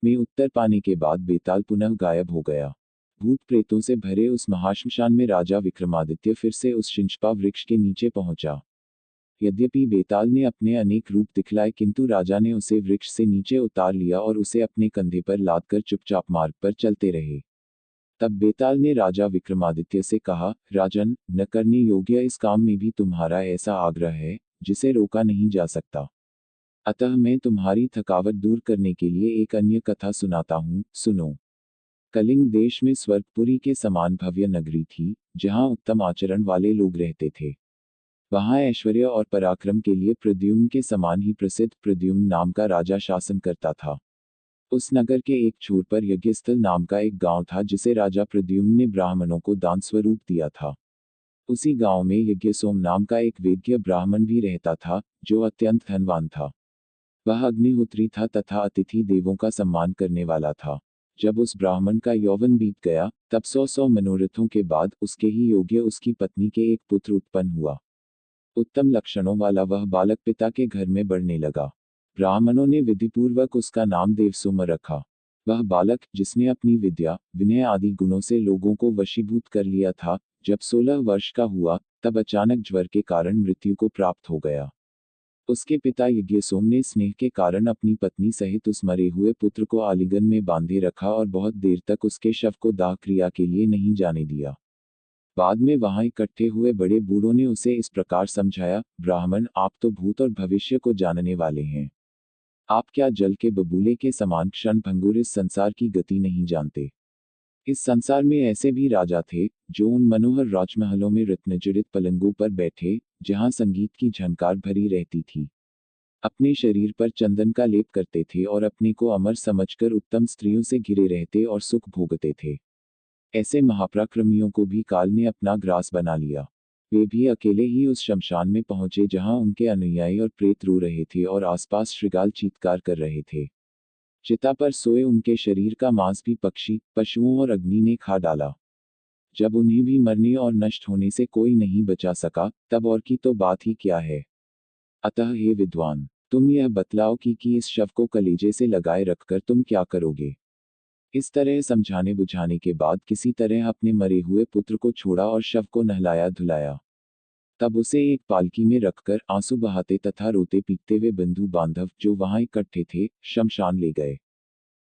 में उत्तर पाने के बाद बेताल पुनः गायब हो गया। भूत प्रेतों से भरे उस महाश्मशान में राजा विक्रमादित्य फिर से उस शिंशपा वृक्ष के नीचे पहुंचा। यद्यपि बेताल ने अपने अनेक रूप दिखलाए किंतु राजा ने उसे वृक्ष से नीचे उतार लिया और उसे अपने कंधे पर लादकर चुपचाप मार्ग पर चलते रहे। तब बेताल ने राजा विक्रमादित्य से कहा, राजन, न करने योग्य इस काम में भी तुम्हारा ऐसा आग्रह है जिसे रोका नहीं जा सकता। अतः मैं तुम्हारी थकावट दूर करने के लिए एक अन्य कथा सुनाता हूँ, सुनो। कलिंग देश में स्वर्गपुरी के समान भव्य नगरी थी, जहाँ उत्तम आचरण वाले लोग रहते थे। वहाँ ऐश्वर्य और पराक्रम के लिए प्रद्युम्न के समान ही प्रसिद्ध प्रद्युम्न नाम का राजा शासन करता था। उस नगर के एक छोर पर यज्ञस्थल नाम का एक गांव था जिसे राजा प्रद्युम्न ने ब्राह्मणों को दान स्वरूप दिया था। उसी गांव में यज्ञसोम नाम का एक वेद्य ब्राह्मण भी रहता था, जो अत्यंत धनवान था। वह अग्निहोत्री था तथा अतिथि देवों का सम्मान करने वाला था। जब उस ब्राह्मण का यौवन बीत गया, तब 100 मनोरथों के बाद उसके ही योग्य उसकी पत्नी के एक पुत्र उत्पन्न हुआ। उत्तम लक्षणों वाला वह बालक पिता के घर में बढ़ने लगा। ब्राह्मणों ने विधिपूर्वक उसका नाम देवसोम रखा। वह बालक, जिसने अपनी विद्या, विनय आदि गुणों से लोगों को वशीभूत कर लिया था, जब 16 वर्ष का हुआ, तब अचानक ज्वर के कारण मृत्यु को प्राप्त हो गया। उसके पिता यज्ञसोम ने स्नेह के कारण अपनी पत्नी सहित उस मरे हुए पुत्र को आलिंगन में बांधे रखा और बहुत देर तक उसके शव को दाह क्रिया के लिए नहीं जाने दिया। बाद में वहां इकट्ठे हुए बड़े बूढ़ों ने उसे इस प्रकार समझाया, ब्राह्मण, आप तो भूत और भविष्य को जानने वाले हैं। आप क्या जल के बबूले के समान क्षण भंगुर इस संसार की गति नहीं जानते। इस संसार में ऐसे भी राजा थे, जो उन मनोहर राजमहलों में रत्नजड़ित पलंगों पर बैठे, जहां संगीत की झनकार भरी रहती थी, अपने शरीर पर चंदन का लेप करते थे और अपने को अमर समझकर उत्तम स्त्रियों से घिरे रहते और सुख भोगते थे। ऐसे महापराक्रमियों को भी काल ने अपना ग्रास बना लिया। वे भी अकेले ही उस शमशान में पहुंचे जहां उनके अनुयायी और प्रेत रो रहे थे और आसपास श्रृगाल चीत्कार कर रहे थे। चिता पर सोए उनके शरीर का मांस भी पक्षी, पशुओं और अग्नि ने खा डाला। जब उन्हें भी मरने और नष्ट होने से कोई नहीं बचा सका, तब और की तो बात ही क्या है। अतः हे विद्वान, तुम यह बतलाओ कि इस शव को कलेजे से लगाए रखकर तुम क्या करोगे। इस तरह समझाने बुझाने के बाद किसी तरह अपने मरे हुए पुत्र को छोड़ा और शव को नहलाया धुलाया। तब उसे एक पालकी में रखकर आंसू बहाते तथा रोते पीटते हुए बंधु बांधव जो वहां इकट्ठे थे, शमशान ले गए।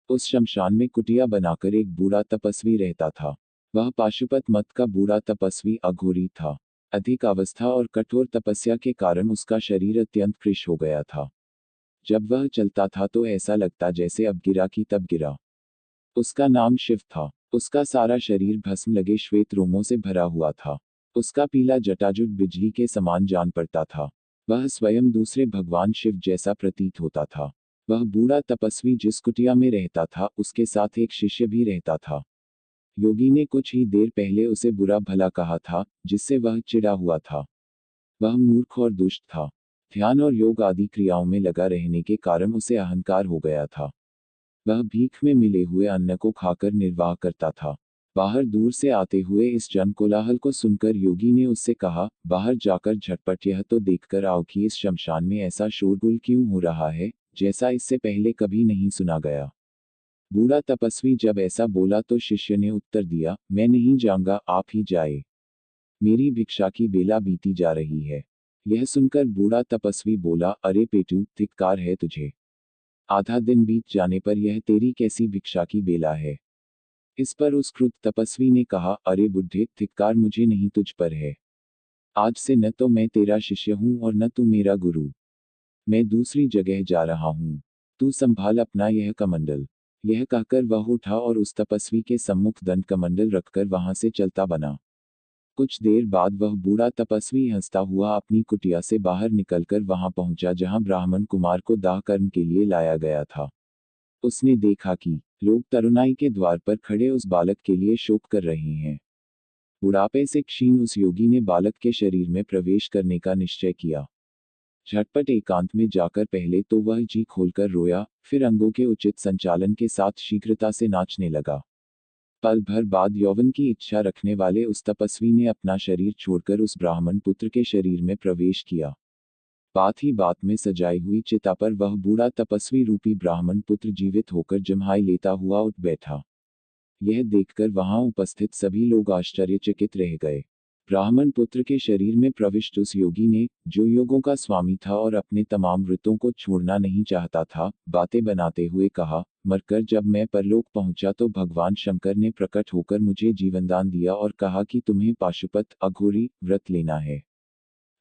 उस शमशान में कुटिया बनाकर एक बूढ़ा तपस्वी रहता था। वह पाशुपत मत का बूढ़ा तपस्वी अघोरी था। अधिक अवस्था और कठोर तपस्या के कारण उसका शरीर अत्यंत कृश हो गया था। जब वह चलता था तो ऐसा लगता जैसे अब गिरा की तब गिरा। उसका नाम शिव था। उसका सारा शरीर भस्म लगे श्वेत रोमों से भरा हुआ था। उसका पीला जटाजुट बिजली के समान जान पड़ता था। वह स्वयं दूसरे भगवान शिव जैसा प्रतीत होता था। वह बूढ़ा तपस्वी जिस कुटिया में रहता था, उसके साथ एक शिष्य भी रहता था। योगी ने कुछ ही देर पहले उसे बुरा भला कहा था, जिससे वह चिढ़ा हुआ था। वह मूर्ख और दुष्ट था। ध्यान और योग आदि क्रियाओं में लगा रहने के कारण उसे अहंकार हो गया था। वह भीख में मिले हुए अन्न को खाकर निर्वाह करता था। बाहर दूर से आते हुए इस जन कोलाहल को सुनकर योगी ने उससे कहा, बाहर जाकर झटपट यह तो देखकर आओ कि इस शमशान में ऐसा शोरगुल क्यों हो रहा है, जैसा इससे पहले कभी नहीं सुना गया। बूढ़ा तपस्वी जब ऐसा बोला तो शिष्य ने उत्तर दिया, मैं नहीं जाऊंगा, आप ही जाए। मेरी भिक्षा की बेला बीती जा रही है। यह सुनकर बूढ़ा तपस्वी बोला, अरे पेटू, धिक्कार है तुझे। आधा दिन बीत जाने पर यह तेरी कैसी भिक्षा की बेला है। इस पर उस क्रुद्ध तपस्वी ने कहा, अरे बुड्ढे, धिक्कार मुझे नहीं तुझ पर है। आज से न तो मैं तेरा शिष्य हूँ और न तू मेरा गुरु। मैं दूसरी जगह जा रहा हूँ। तू संभाल अपना यह कमंडल। यह कहकर वह उठा और उस तपस्वी के सम्मुख दंड कमंडल रखकर वहां से चलता बना। कुछ देर बाद वह बूढ़ा तपस्वी हंसता हुआ अपनी कुटिया से बाहर निकलकर वहां पहुंचा जहां ब्राह्मण कुमार को दाह कर्म के लिए लाया गया था। उसने देखा कि लोग तरुणाई के द्वार पर खड़े उस बालक के लिए शोक कर रहे हैं। बुढ़ापे से क्षीण उस योगी ने बालक के शरीर में प्रवेश करने का निश्चय किया। झटपट एकांत में जाकर पहले तो वह जी खोलकर रोया, फिर अंगों के उचित संचालन के साथ शीघ्रता से नाचने लगा। पल भर बाद यौवन की इच्छा रखने वाले उस तपस्वी ने अपना शरीर छोड़कर उस ब्राह्मण पुत्र के शरीर में प्रवेश किया। बात ही बात में सजाई हुई चिता पर वह बूढ़ा तपस्वी रूपी ब्राह्मण पुत्र जीवित होकर जम्हाई लेता हुआ उठ बैठा। यह देखकर वहां उपस्थित सभी लोग आश्चर्यचकित रह गए। ब्राह्मण पुत्र के शरीर में प्रविष्ट उस योगी ने, जो योगों का स्वामी था और अपने तमाम व्रतों को छोड़ना नहीं चाहता था, बातें बनाते हुए कहा, मरकर जब मैं परलोक पहुंचा तो भगवान शंकर ने प्रकट होकर मुझे जीवनदान दिया और कहा कि तुम्हें पाशुपत अघोरी व्रत लेना है।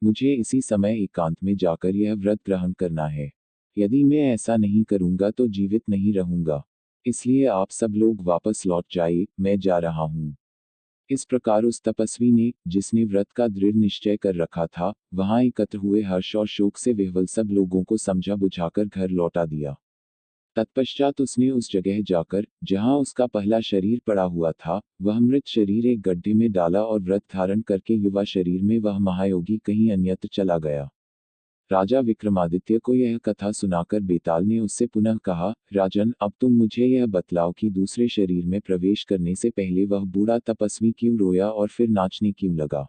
मुझे इसी समय एकांत में जाकर यह व्रत ग्रहण करना है। यदि मैं ऐसा नहीं करूंगा तो जीवित नहीं रहूंगा। इसलिए आप सब लोग वापस लौट जाइए, मैं जा रहा हूं। इस प्रकार उस तपस्वी ने, जिसने व्रत का दृढ़ निश्चय कर रखा था, वहां एकत्र हुए हर्ष और शोक से विह्वल सब लोगों को समझा बुझाकर घर लौटा दिया। तत्पश्चात उसने उस जगह जाकर, जहां उसका पहला शरीर पड़ा हुआ था, वह मृत शरीर एक गड्ढे में डाला और व्रत धारण करके युवा शरीर में वह महायोगी कहीं अन्यत्र चला गया। राजा विक्रमादित्य को यह कथा सुनाकर बेताल ने उससे पुनः कहा, राजन, अब तुम मुझे यह बतलाओ कि दूसरे शरीर में प्रवेश करने से पहले वह बूढ़ा तपस्वी क्यों रोया और फिर नाचने क्यों लगा।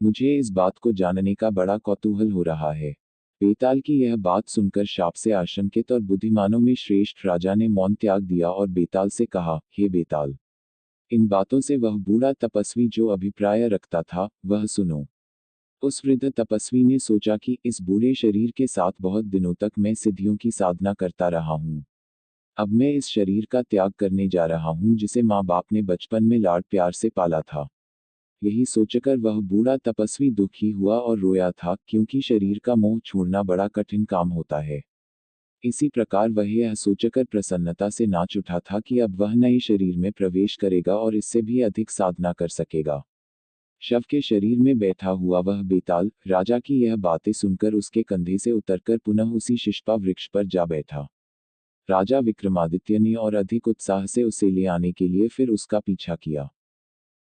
मुझे इस बात को जानने का बड़ा कौतूहल हो रहा है। बेताल की यह बात सुनकर शाप से आशंकित और बुद्धिमानों में श्रेष्ठ राजा ने मौन त्याग दिया और बेताल से कहा, हे बेताल, इन बातों से वह बूढ़ा तपस्वी जो अभिप्राय रखता था, वह सुनो। उस वृद्ध तपस्वी ने सोचा कि इस बूढ़े शरीर के साथ बहुत दिनों तक मैं सिद्धियों की साधना करता रहा हूँ। अब मैं इस शरीर का त्याग करने जा रहा हूँ जिसे माँ बाप ने बचपन में लाड प्यार से पाला था। यही सोचकर वह बूढ़ा तपस्वी दुखी हुआ और रोया था, क्योंकि शरीर का मोह छोड़ना बड़ा कठिन काम होता है। इसी प्रकार वह यह सोचकर प्रसन्नता से नाच उठा था कि अब वह नए शरीर में प्रवेश करेगा और इससे भी अधिक साधना कर सकेगा। शव के शरीर में बैठा हुआ वह बेताल, राजा की यह बातें सुनकर उसके कंधे से उतरकर पुनः उसी शिष्पा वृक्ष पर जा बैठा। राजा विक्रमादित्य ने और अधिक उत्साह से उसे ले आने के लिए फिर उसका पीछा किया।